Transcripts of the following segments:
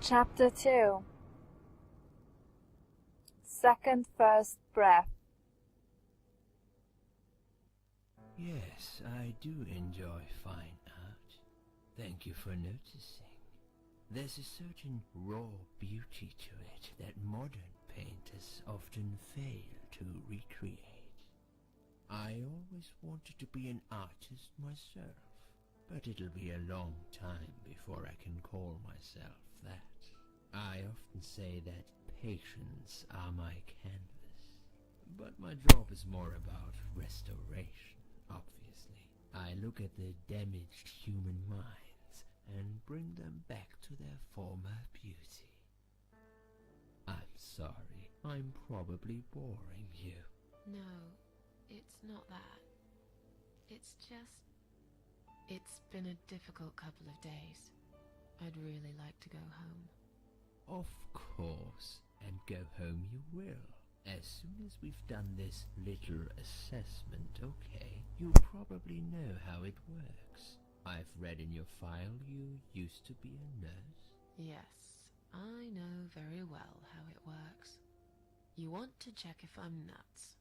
Chapter 2. Second First Breath. Yes, I do enjoy fine art. Thank you for noticing. There's a certain raw beauty to it that modern painters often fail to recreate. I always wanted to be an artist myself, but it'll be a long time before I can call myself that. I often say that patience are my canvas, but my job is more about restoration, obviously. I look at the damaged human minds and bring them back to their former beauty. I'm sorry, I'm probably boring you. No, it's not that. It's just... It's been a difficult couple of days. I'd really like to go home. Of course, and go home you will. As soon as we've done this little assessment, okay, you probably know how it works. I've read in your file you used to be a nurse. Yes, I know very well how it works. You want to check if I'm nuts.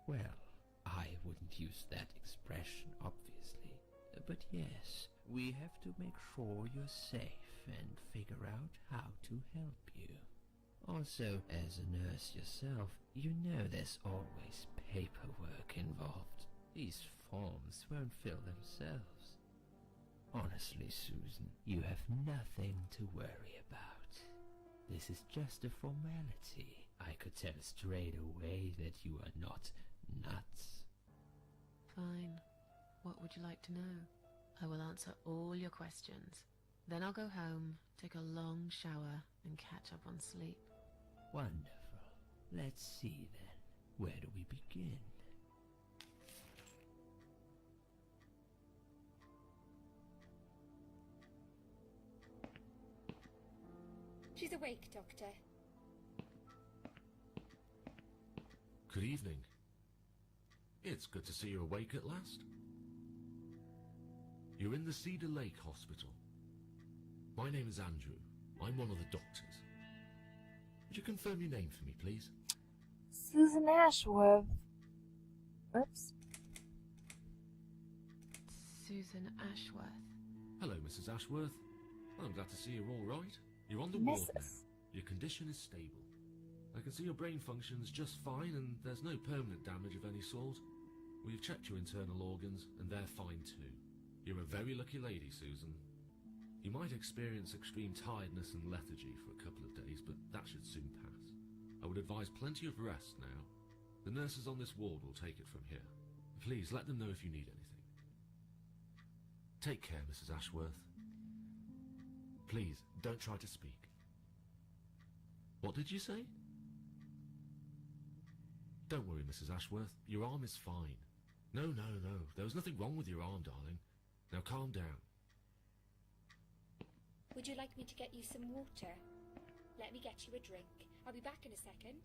Well, I wouldn't use that expression, obviously. But yes, we have to make sure you're safe and figure out how to help you. Also, as a nurse yourself, you know there's always paperwork involved. These forms won't fill themselves. Honestly, Susan, you have nothing to worry about. This is just a formality. I could tell straight away that you are not nuts. Fine. What would you like to know? I will answer all your questions. Then I'll go home, take a long shower, and catch up on sleep. Wonderful. Let's see then. Where do we begin? She's awake, Doctor. Good evening. It's good to see you awake at last. You're in the Cedar Lake Hospital. My name is Andrew. I'm one of the doctors. Would you confirm your name for me, please? Susan Ashworth. Oops. Susan Ashworth. Hello, Mrs. Ashworth. I'm glad to see you're all right. You're on the ward now. Mrs. Your condition is stable. I can see your brain functions just fine and there's no permanent damage of any sort. We've checked your internal organs and they're fine too. You're a very lucky lady, Susan. You might experience extreme tiredness and lethargy for a couple of days, but that should soon pass. I would advise plenty of rest now. The nurses on this ward will take it from here. Please let them know if you need anything. Take care, Mrs. Ashworth. Please, don't try to speak. What did you say? Don't worry, Mrs. Ashworth. Your arm is fine. No. There was nothing wrong with your arm, darling. Now calm down. Would you like me to get you some water? Let me get you a drink. I'll be back in a second.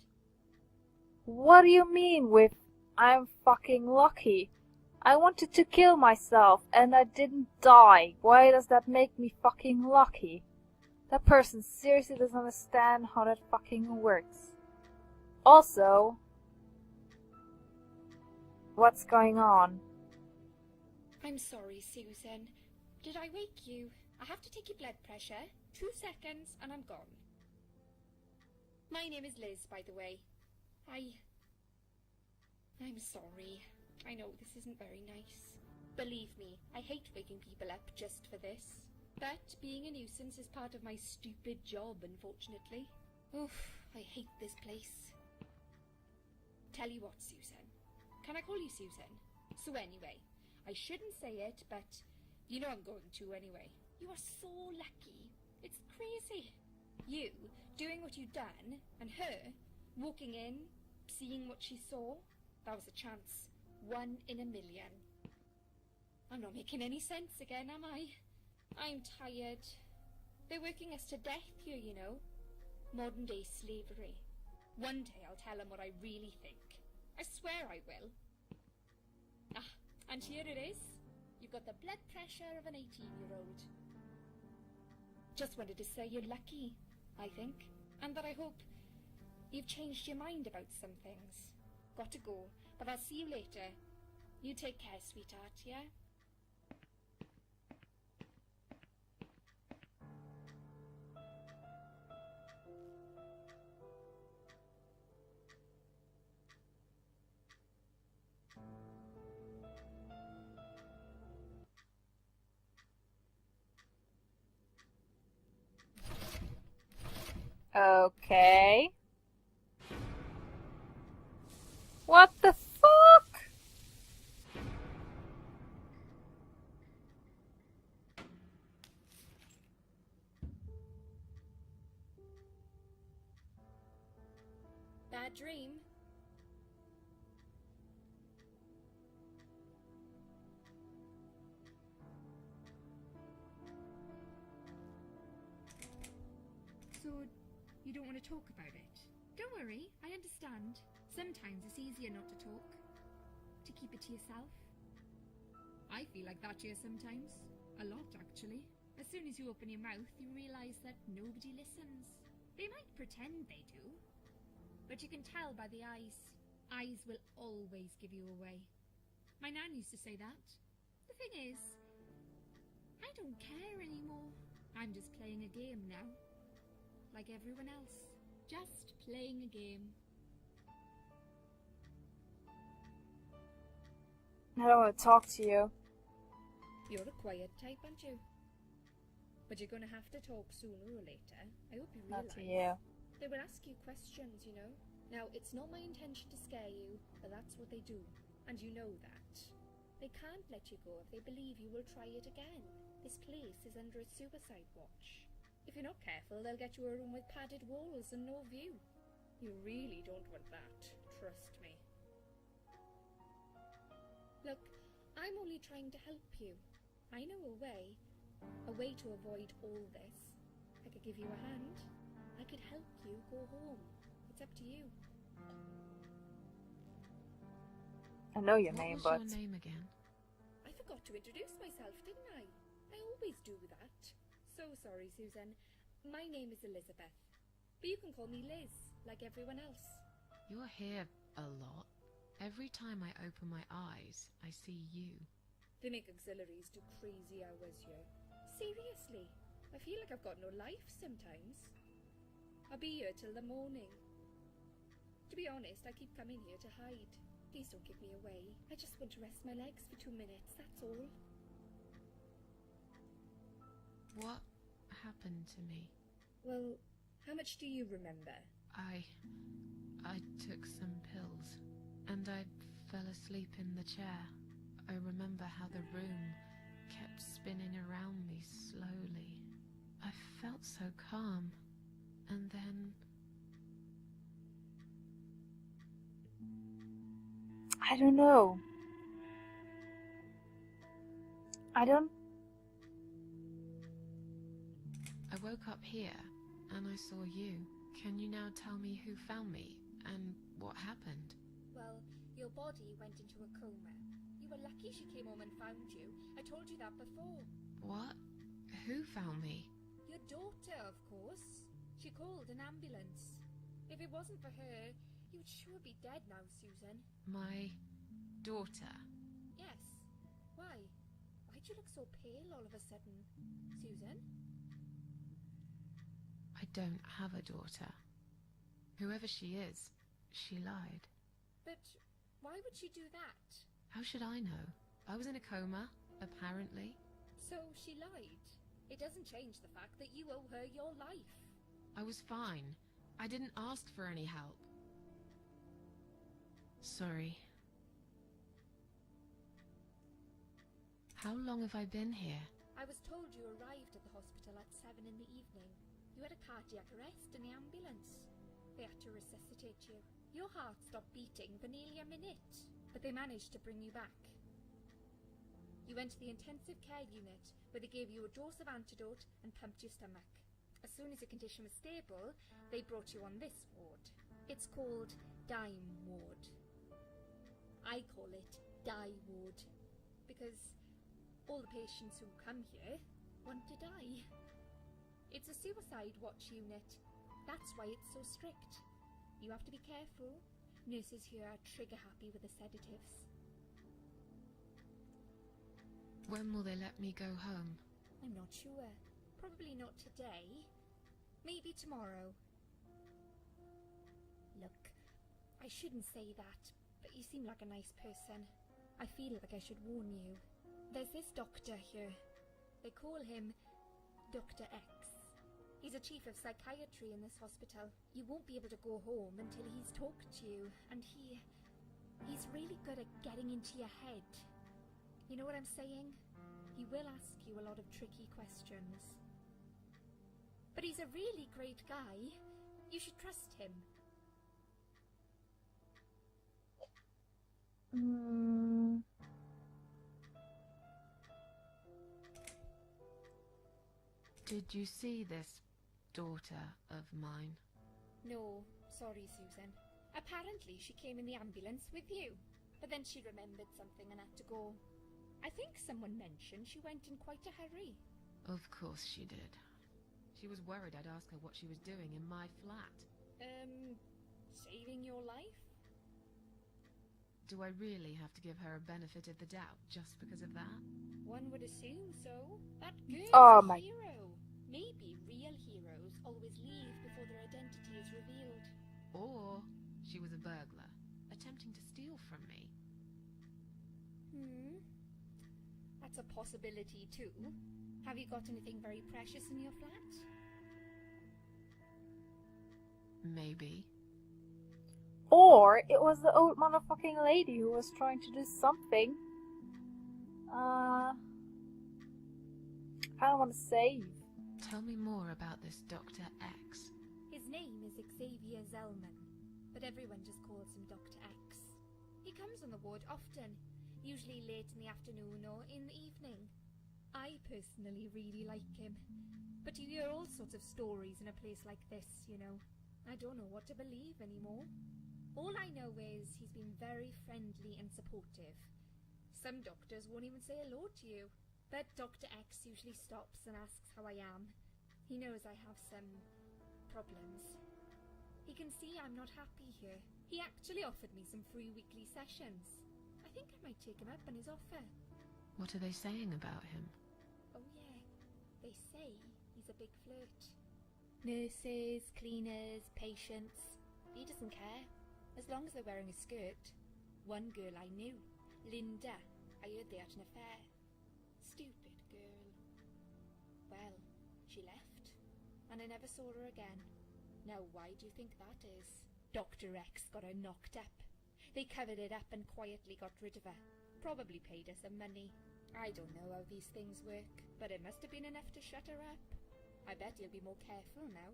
What do you mean with I'm fucking lucky? I wanted to kill myself and I didn't die. Why does that make me fucking lucky? That person seriously doesn't understand how that fucking works. Also, what's going on? I'm sorry, Susan. Did I wake you? I have to take your blood pressure. 2 seconds and I'm gone. My name is Liz, by the way. I'm sorry. I know this isn't very nice. Believe me, I hate waking people up just for this. But being a nuisance is part of my stupid job, unfortunately. Oof, I hate this place. Tell you what, Susan. Can I call you Susan? So anyway, I shouldn't say it, but you know I'm going to anyway. You are so lucky. It's crazy. You doing what you've done, and her walking in, seeing what she saw. That was a chance. 1 in a million. I'm not making any sense again, am I? I'm tired. They're working us to death here, you know. Modern day slavery. One day I'll tell them what I really think. I swear I will. Ah, and here it is. You've got the blood pressure of an 18-year-old. Just wanted to say you're lucky, I think. And that I hope you've changed your mind about some things. Got to go, but I'll see you later. You take care, sweetheart, yeah? Okay. What the fuck? Bad dream? So, you don't want to talk about it? Don't worry, I understand. Sometimes it's easier not to talk. To keep it to yourself. I feel like that here sometimes. A lot, actually. As soon as you open your mouth, you realise that nobody listens. They might pretend they do, but you can tell by the eyes. Eyes will always give you away. My nan used to say that. The thing is, I don't care anymore. I'm just playing a game now. Like everyone else. Just playing a game. I don't want to talk to you. You're a quiet type, aren't you? But you're gonna have to talk sooner or later. I hope you Not realise. to you. They will ask you questions, you know. Now, it's not my intention to scare you, but that's what they do. And you know that. They can't let you go if they believe you will try it again. This place is under a suicide watch. If you're not careful, they'll get you a room with padded walls and no view. You really don't want that, trust me. Look, I'm only trying to help you. I know a way to avoid all this. I could give you a hand. I could help you go home. It's up to you. I know your What name, was but your name again? I forgot to introduce myself, didn't I? I always do that. So sorry, Susan. My name is Elizabeth. But you can call me Liz, like everyone else. You're here a lot. Every time I open my eyes, I see you. They make auxiliaries do crazy hours here. Seriously, I feel like I've got no life sometimes. I'll be here till the morning. To be honest, I keep coming here to hide. Please don't give me away. I just want to rest my legs for 2 minutes, that's all. What happened to me? Well, how much do you remember? I took some pills, and I fell asleep in the chair. I remember how the room kept spinning around me slowly. I felt so calm, and then... I don't know. I woke up here, and I saw you. Can you now tell me who found me, and what happened? Well, your body went into a coma. You were lucky she came home and found you. I told you that before. What? Who found me? Your daughter, of course. She called an ambulance. If it wasn't for her, you'd sure be dead now, Susan. My daughter. Yes. Why? Why'd you look so pale all of a sudden, Susan? I don't have a daughter. Whoever she is, she lied. But why would she do that? How should I know? I was in a coma, apparently. So she lied. It doesn't change the fact that you owe her your life. I was fine. I didn't ask for any help. Sorry. How long have I been here? I was told you arrived at the hospital at 7 in the evening. You had a cardiac arrest in the ambulance. They had to resuscitate you. Your heart stopped beating for nearly a minute, but they managed to bring you back. You went to the intensive care unit, where they gave you a dose of antidote and pumped your stomach. As soon as your condition was stable, they brought you on this ward. It's called Dime Ward. I call it Die Ward, because all the patients who come here want to die. It's a suicide watch unit. That's why it's so strict. You have to be careful. Nurses here are trigger happy with the sedatives. When will they let me go home? I'm not sure. Probably not today. Maybe tomorrow. Look, I shouldn't say that, but you seem like a nice person. I feel like I should warn you. There's this doctor here. They call him Dr. X. He's a chief of psychiatry in this hospital. You won't be able to go home until he's talked to you, and he's really good at getting into your head. You know what I'm saying? He will ask you a lot of tricky questions. But he's a really great guy. You should trust him. Did you see this daughter of mine? No, sorry, Susan. Apparently she came in the ambulance with you, but then she remembered something and had to go. I think someone mentioned she went in quite a hurry. Of course she did. She was worried I'd ask her what she was doing in my flat. Saving your life? Do I really have to give her a benefit of the doubt just because of that? One would assume so. That girl's Oh a my- hero. Maybe real heroes always leave before their identity is revealed. Or she was a burglar, attempting to steal from me. That's a possibility too. Have you got anything very precious in your flat? Maybe. Or it was the old motherfucking lady who was trying to do something. I don't want to save. Tell me more about this Dr. X. His name is Xavier Zellman, but everyone just calls him Dr. X. He comes on the ward often, usually late in the afternoon or in the evening. I personally really like him, but you hear all sorts of stories in a place like this, you know. I don't know what to believe anymore. All I know is he's been very friendly and supportive. Some doctors won't even say hello to you, but Dr. X usually stops and asks how I am. He knows I have some problems. He can see I'm not happy here. He actually offered me some free weekly sessions. I think I might take him up on his offer. What are they saying about him? Oh yeah, they say he's a big flirt. Nurses, cleaners, patients. He doesn't care, as long as they're wearing a skirt. One girl I knew, Linda, I heard they had an affair. Stupid girl. Well, she left, and I never saw her again. Now why do you think that is? Dr. X got her knocked up. They covered it up and quietly got rid of her. Probably paid her some money. I don't know how these things work, but it must have been enough to shut her up. I bet he'll be more careful now.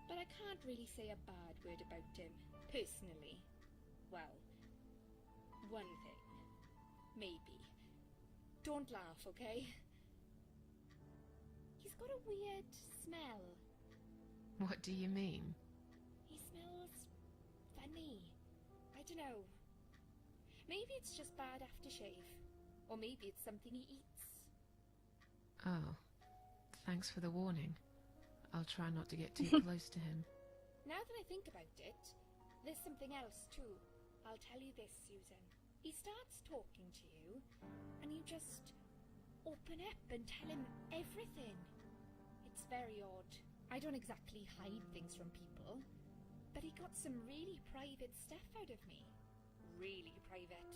But I can't really say a bad word about him, personally. Well, one thing. Maybe. Don't laugh, okay? He's got a weird smell. What do you mean? He smells funny. I don't know. Maybe it's just bad aftershave. Or maybe it's something he eats. Oh, thanks for the warning. I'll try not to get too close to him. Now that I think about it, there's something else too. I'll tell you this, Susan. He starts talking to you, and you just open up and tell him everything. It's very odd. I don't exactly hide things from people, but he got some really private stuff out of me. Really private.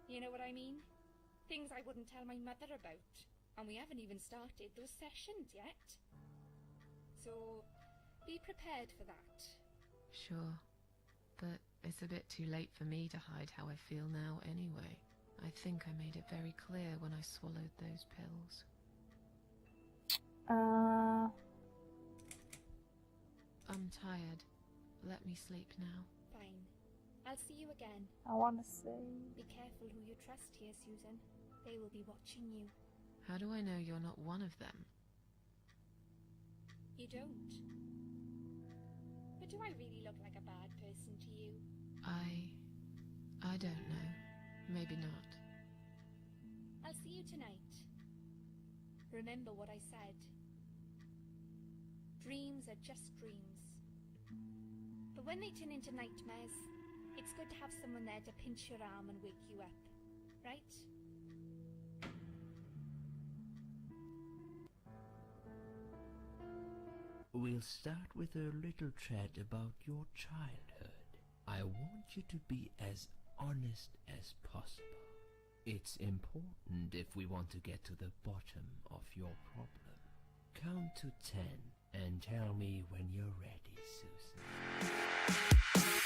You know what I mean? Things I wouldn't tell my mother about. And we haven't even started those sessions yet. So, be prepared for that. Sure, but it's a bit too late for me to hide how I feel now anyway. I think I made it very clear when I swallowed those pills. I'm tired. Let me sleep now. Fine. I'll see you again. I want to say. Be careful who you trust here, Susan. They will be watching you. How do I know you're not one of them? You don't. But do I really look like a bad person to you? I don't know. Maybe not. I'll see you tonight. Remember what I said. Dreams are just dreams. But when they turn into nightmares, it's good to have someone there to pinch your arm and wake you up, right? We'll start with a little chat about your childhood. I want you to be as honest as possible. It's important if we want to get to the bottom of your problem. Count to 10 and tell me when you're ready, Susan.